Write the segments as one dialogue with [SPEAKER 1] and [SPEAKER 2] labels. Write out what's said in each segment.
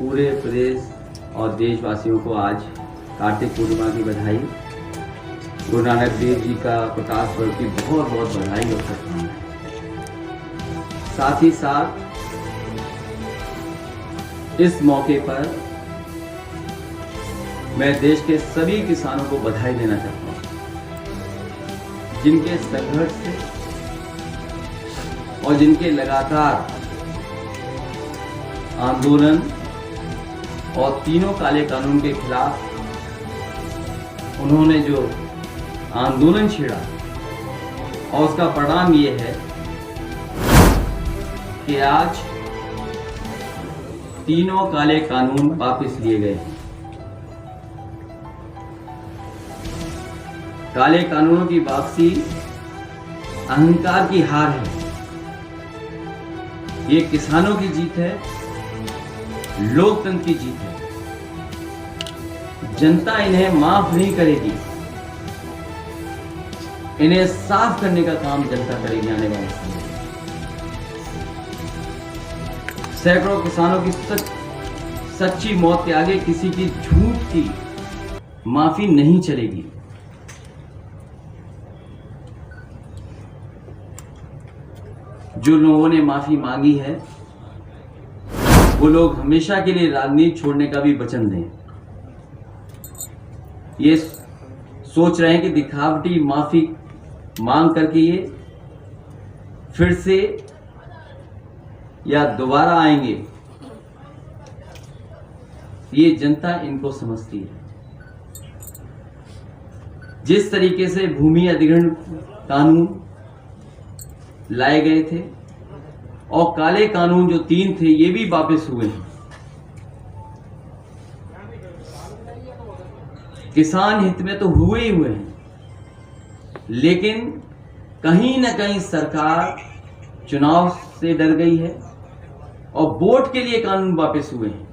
[SPEAKER 1] पूरे प्रदेश और देशवासियों को आज कार्तिक पूर्णिमा की बधाई। गुरु नानक देव जी का प्रकाश पर्व की बहुत बहुत बधाई और शुभकामनाएं। साथ ही साथ इस मौके पर मैं देश के सभी किसानों को बधाई देना चाहता हूं, जिनके संघर्ष से और जिनके लगातार आंदोलन और तीनों काले कानून के खिलाफ उन्होंने जो आंदोलन छेड़ा और उसका परिणाम ये है कि आज तीनों काले कानून वापस लिए गए हैं। काले कानूनों की वापसी अहंकार की हार है। ये किसानों की जीत है, लोकतंत्र की जीत है। जनता इन्हें माफ नहीं करेगी। इन्हें साफ करने का काम जनता करेगी आने वाले समय में। सैकड़ों किसानों की सच्ची मौत के आगे किसी की झूठ की माफी नहीं चलेगी। जो लोगों ने माफी मांगी है वो लोग हमेशा के लिए राजनीति छोड़ने का भी वचन दें। ये सोच रहे हैं कि दिखावटी माफी मांग करके ये फिर से या दोबारा आएंगे। ये जनता इनको समझती है। जिस तरीके से भूमि अधिग्रहण कानून लाए गए थे और काले कानून जो 3 थे ये भी वापस हुए हैं। किसान हित में तो हुए ही हुए हैं, लेकिन कहीं ना कहीं सरकार चुनाव से डर गई है और वोट के लिए कानून वापस हुए हैं।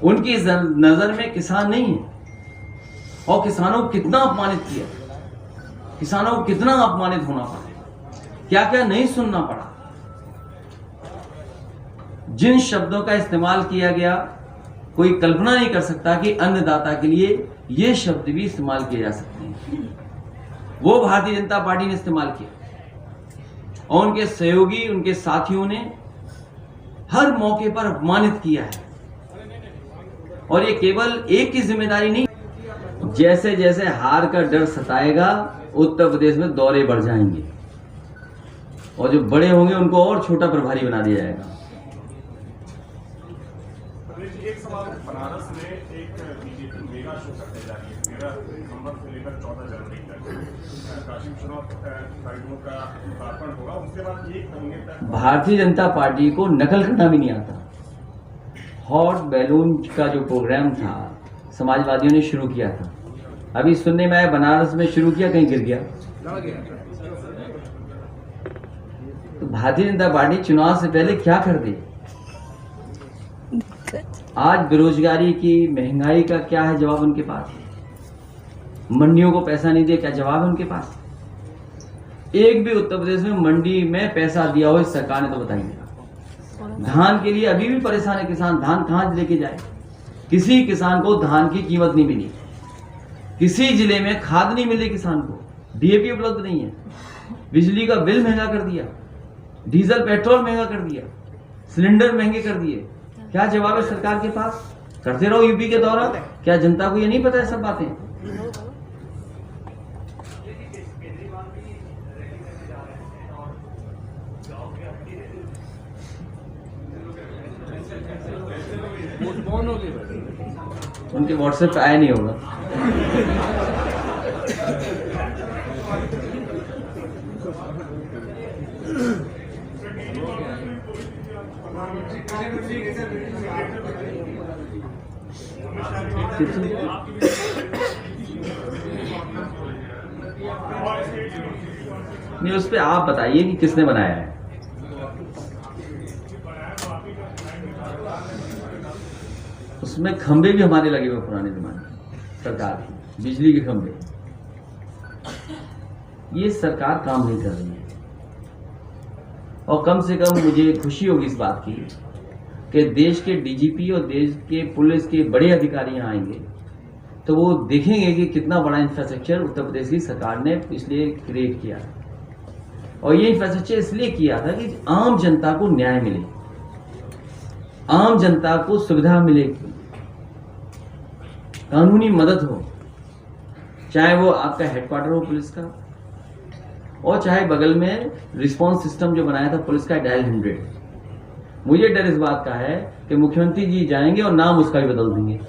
[SPEAKER 1] उनकी नजर में किसान नहीं है। और किसानों को कितना अपमानित किया, किसानों को कितना अपमानित होना पड़ा, क्या क्या नहीं सुनना पड़ा। जिन शब्दों का इस्तेमाल किया गया कोई कल्पना नहीं कर सकता कि अन्नदाता के लिए ये शब्द भी इस्तेमाल किए जा सकते हैं। वो भारतीय जनता पार्टी ने इस्तेमाल किया और उनके सहयोगी, उनके साथियों ने हर मौके पर अपमानित किया है। और ये केवल एक की जिम्मेदारी नहीं, जैसे जैसे हार का डर सताएगा उत्तर प्रदेश में दौरे बढ़ जाएंगे और जो बड़े होंगे उनको और छोटा प्रभारी बना दिया जाएगा।
[SPEAKER 2] एक सवाल, बनारस में एक बीजेपी मेगा शो करने जा रही है 13 दिसंबर से लेकर 14 जनवरी तक। काशी विश्वनाथ कॉरिडोर का लोकार्पण होगा। उसके बाद 1 महीने तक
[SPEAKER 1] भारतीय जनता पार्टी को नकल करना भी नहीं आता। हॉट बैलून का जो प्रोग्राम था समाजवादियों ने शुरू किया था, अभी सुनने में आया बनारस में शुरू किया, कहीं गिर गया। तो भारतीय जनता पार्टी चुनाव से पहले क्या कर दी? आज बेरोजगारी की, महंगाई का क्या है जवाब उनके पास? मंडियों को पैसा नहीं दिया, क्या जवाब है उनके पास? एक भी उत्तर प्रदेश में मंडी में पैसा दिया हो इस सरकार ने तो बताइए। धान के लिए अभी भी परेशान है किसान। धान कहां से लेके जाए? किसी किसान को धान की कीमत नहीं मिली। किसी जिले में खाद नहीं मिली किसान को, डीएपी उपलब्ध नहीं है। बिजली का बिल महंगा कर दिया, डीजल पेट्रोल महंगा कर दिया, सिलेंडर महंगे कर दिए। क्या जवाब है सरकार के पास? करते रहो यूपी के दौरा। क्या जनता को ये नहीं पता है सब बातें? उनके व्हाट्सएप पे आया नहीं होगा। नहीं, उस पे आप बताइए कि किसने बनाया है। उसमें खंबे भी हमारे लगे हुए पुराने जमाने सरकार की, बिजली के खंबे। ये सरकार काम नहीं कर रही है। और कम से कम मुझे खुशी होगी इस बात की कि देश के डीजीपी और देश के पुलिस के बड़े अधिकारी यहाँ आएंगे तो वो देखेंगे कि कितना बड़ा इंफ्रास्ट्रक्चर उत्तर प्रदेश की सरकार ने इसलिए क्रिएट किया। और ये इंफ्रास्ट्रक्चर इसलिए किया था कि आम जनता को न्याय मिले, आम जनता को सुविधा मिले, कानूनी मदद हो, चाहे वो आपका हेडक्वार्टर हो पुलिस का और चाहे बगल में रिस्पांस सिस्टम जो बनाया था पुलिस का डायल 100। मुझे डर इस बात का है कि मुख्यमंत्री जी जाएंगे और नाम उसका भी बदल देंगे।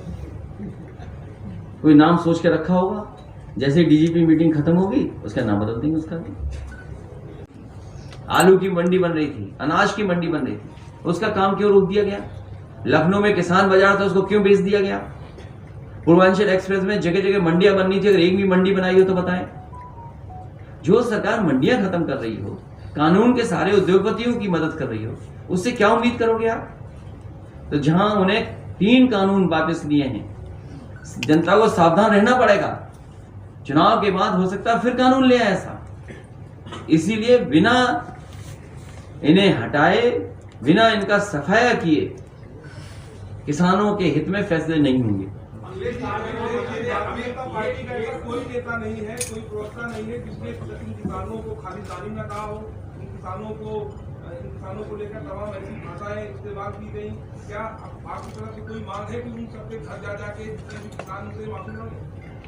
[SPEAKER 1] कोई नाम सोच के रखा होगा, जैसे डीजीपी मीटिंग खत्म होगी उसका नाम बदल देंगे उसका भी। आलू की मंडी बन रही थी, अनाज की मंडी बन रही थी, उसका काम क्यों रोक दिया गया? लखनऊ में किसान बाजार था, उसको क्यों बेच दिया गया? पूर्वांचल एक्सप्रेस में जगह जगह मंडियां बननी थी, अगर एक भी मंडी बनाई हो तो बताएं। जो सरकार मंडियां खत्म कर रही हो, कानून के सारे उद्योगपतियों की मदद कर रही हो, उससे क्या उम्मीद करोगे आप? तो जहां उन्हें 3 कानून वापस लिए हैं, जनता को सावधान रहना पड़ेगा। चुनाव के बाद हो सकता है फिर कानून ले आए ऐसा। इसीलिए बिना इन्हें हटाए, बिना इनका सफाया किए किसानों के हित में फैसले नहीं होंगे।
[SPEAKER 3] पार्टी का ऐसा कोई नेता नहीं है, कोई प्रवक्ता नहीं है जिसने किसानों को खाली तालीम न कहा हो। किसानों को लेकर तमाम ऐसी भाषाएं इस्तेमाल की गई। क्या आपकी तरफ से कोई मांग है कि उन सबके घर जा जाके किसान से माफी मांगे?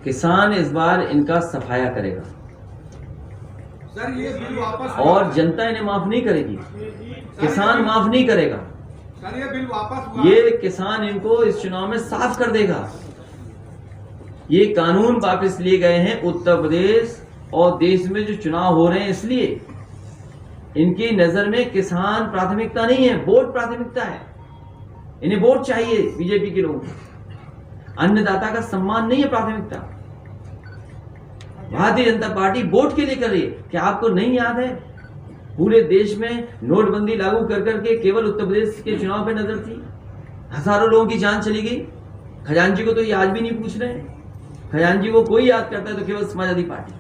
[SPEAKER 1] किसान इस बार इनका सफाया करेगा
[SPEAKER 3] सर, ये बिल वापस
[SPEAKER 1] और जनता इन्हें माफ नहीं करेगी। किसान माफ नहीं करेगा
[SPEAKER 3] सर, ये बिल वापस हुआ।
[SPEAKER 1] ये किसान इनको इस चुनाव में साफ कर देगा। ये कानून वापस लिए गए हैं उत्तर प्रदेश और देश में जो चुनाव हो रहे हैं, इसलिए इनकी नजर में किसान प्राथमिकता नहीं है, वोट प्राथमिकता है। इन्हें वोट चाहिए बीजेपी के लोग, अन्नदाता का सम्मान नहीं है प्राथमिकता। भारतीय जनता पार्टी वोट के लिए कर रही है। क्या आपको नहीं याद है पूरे देश में नोटबंदी लागू कर करके केवल उत्तर प्रदेश के चुनाव पे नजर थी, हजारों लोगों की जान चली गई। खजांची को तो ये आज भी नहीं पूछ रहे। खजांची को कोई याद करता है तो केवल समाजवादी पार्टी।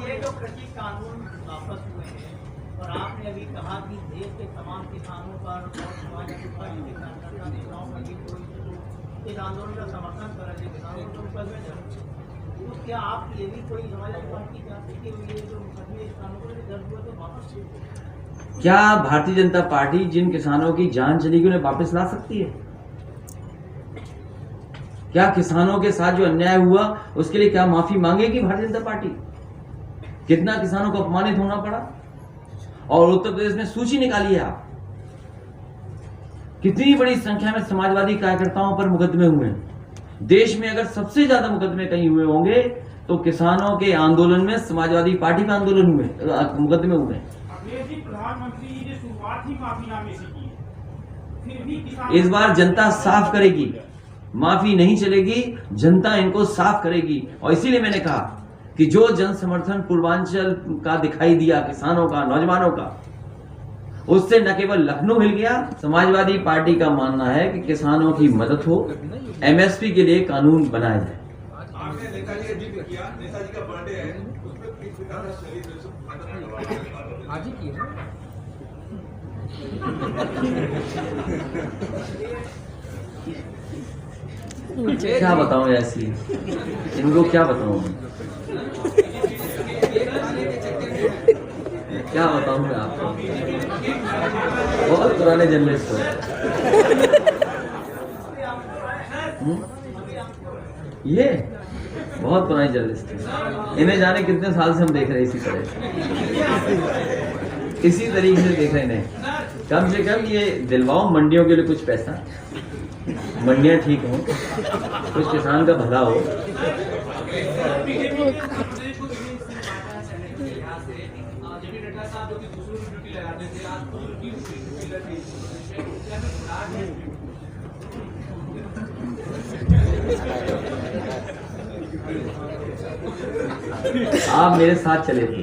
[SPEAKER 4] ये जो कृषि कानून वापस हुए हैं और आपने अभी कहा कि देश के तमाम किसानों पर और समाजवादी पार्टी के कार्यकर्ता नेताओं पर ये कोई इस आंदोलन का समर्थन कर रहे थे, किसानों को ऊपर में तो क्या आप ये भी कोई समाजवादी पार्टी चाहती कि ये जो मुकदमे किसानों को दर्ज हुए तो वापस?
[SPEAKER 1] क्या भारतीय जनता पार्टी जिन किसानों की जान चली गई उन्हें वापस ला सकती है? क्या किसानों के साथ जो अन्याय हुआ उसके लिए क्या माफी मांगेगी भारतीय जनता पार्टी? कितना किसानों को अपमानित होना पड़ा। और उत्तर प्रदेश में सूची निकाली है आप, कितनी बड़ी संख्या में समाजवादी कार्यकर्ताओं पर मुकदमे हुए हैं। देश में अगर सबसे ज्यादा मुकदमे कहीं हुए होंगे तो किसानों के आंदोलन में समाजवादी पार्टी का आंदोलन हुए, मुकदमे हुए।
[SPEAKER 3] प्रधानमंत्री जी ने शुरुआत ही माफीनामे से की, फिर भी किसान
[SPEAKER 1] इस बार जनता साफ करेगी, माफी नहीं चलेगी, जनता इनको साफ करेगी। और इसीलिए मैंने कहा कि जो जन समर्थन पूर्वांचल का दिखाई दिया, किसानों का, नौजवानों का, उससे न केवल लखनऊ हिल गया। समाजवादी पार्टी का मानना है कि किसानों की मदद हो, एमएसपी के लिए कानून बनाया जाए।
[SPEAKER 3] आपने नेताजी का जिक्र किया, नेताजी का बर्थडे है, उसमें किस प्रकार का सेलिब्रेशन आज ही किया
[SPEAKER 1] क्या बताऊं ऐसी, इनको क्या बताऊं, क्या बताऊं मैं आपको। बहुत पुराने जर्नलिस्ट हो। ये बहुत पुराने जर्नलिस्ट है। इन्हें जाने कितने साल से हम देख रहे हैं, इसी तरह इसी तरीके से देख रहे हैं। कम से कम ये दिलवाओ मंडियों के लिए कुछ पैसा, मंडियां ठीक हों, कुछ किसान का भला हो। आप मेरे साथ चले थे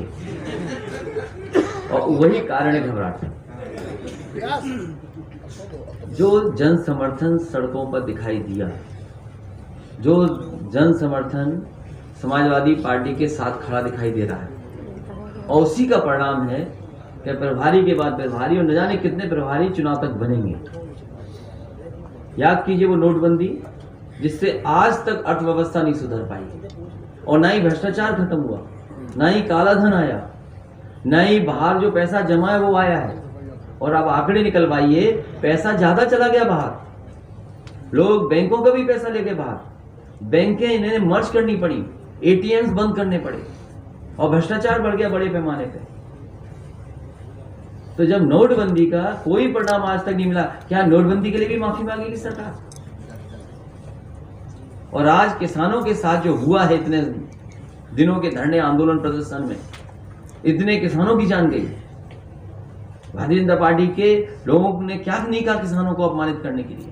[SPEAKER 1] और वही कारण है घबराहट। जो जन समर्थन सड़कों पर दिखाई दिया, जो जन समर्थन समाजवादी पार्टी के साथ खड़ा दिखाई दे रहा है, और उसी का परिणाम है कि प्रभारी के बाद प्रभारी और न जाने कितने प्रभारी चुनाव तक बनेंगे। याद कीजिए वो नोटबंदी जिससे आज तक अर्थव्यवस्था नहीं सुधर पाई और ना ही भ्रष्टाचार खत्म हुआ, ना ही काला धन आया, ना ही बाहर जो पैसा जमा है वो आया है। और अब आंकड़े निकलवाइए, पैसा ज्यादा चला गया बाहर, लोग बैंकों का भी पैसा लेके बाहर, बैंकें इन्हें मर्ज करनी पड़ी, एटीएम्स बंद करने पड़े और भ्रष्टाचार बढ़ गया बड़े पैमाने पे। तो जब नोटबंदी का कोई परिणाम आज तक नहीं मिला, क्या नोटबंदी के लिए भी माफी मांगेगी सरकार? और आज किसानों के साथ जो हुआ है इतने दिनों के धरने आंदोलन प्रदर्शन में, इतने किसानों की जान गई। भारतीय जनता पार्टी के लोगों ने क्या नहीं कहा किसानों को अपमानित करने के लिए।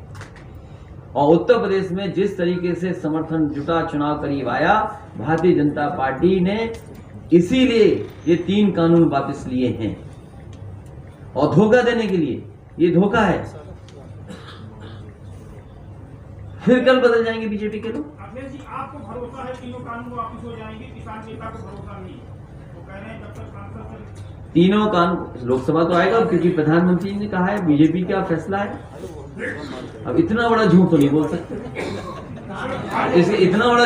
[SPEAKER 1] और उत्तर प्रदेश में जिस तरीके से समर्थन जुटा, चुनाव करीब आया, भारतीय जनता पार्टी ने इसीलिए ये 3 कानून वापस लिए हैं और धोखा देने के लिए। ये धोखा है। फिर कल बदल जाएंगे बीजेपी के लोग।
[SPEAKER 5] अखिलेश जी, आपको भरोसा है तीनों कानून वापस हो जाएंगे, किसान नेता को भरोसा नहीं है, तो कह रहे हैं जब तक सांसद
[SPEAKER 1] तीनों कानून लोकसभा तो आएगा, क्योंकि प्रधानमंत्री ने कहा है, बीजेपी का फैसला है। अब इतना बड़ा झूठ तो नहीं बोल सकते, इतना बड़ा